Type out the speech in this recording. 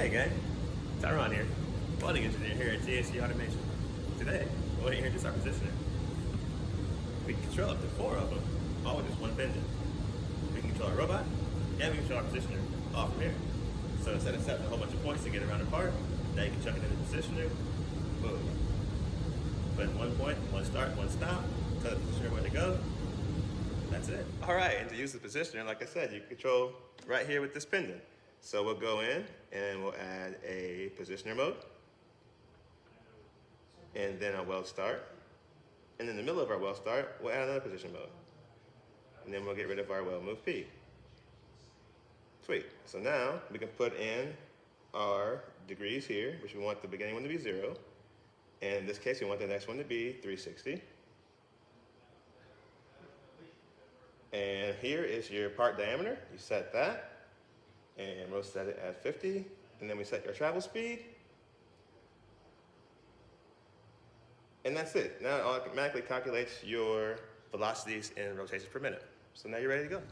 Hey gang, Tyron here, welding engineer here at THG Automation. Today, we're here to introduce our positioner. We can control up to 4 of them, all with just one pendant. We can control our robot, and we can control our positioner, all from here. So instead of setting a whole bunch of points to get around a part, now you can chuck it in the positioner, boom. Put one point, one start, one stop, tell the positioner where to go. That's it. All right, and to use the positioner, like I said, you control right here with this pendant. So we'll go in and we'll add a positioner mode, and then a weld start. And in the middle of our weld start, we'll add another position mode. And then we'll get rid of our weld move P. Sweet. So now we can put in our degrees here, which we want the beginning one to be 0. And in this case, we want the next one to be 360. And here is your part diameter. You set that, and we'll set it at 50. And then we set your travel speed. And that's it. Now it automatically calculates your velocities in rotations per minute. So now you're ready to go.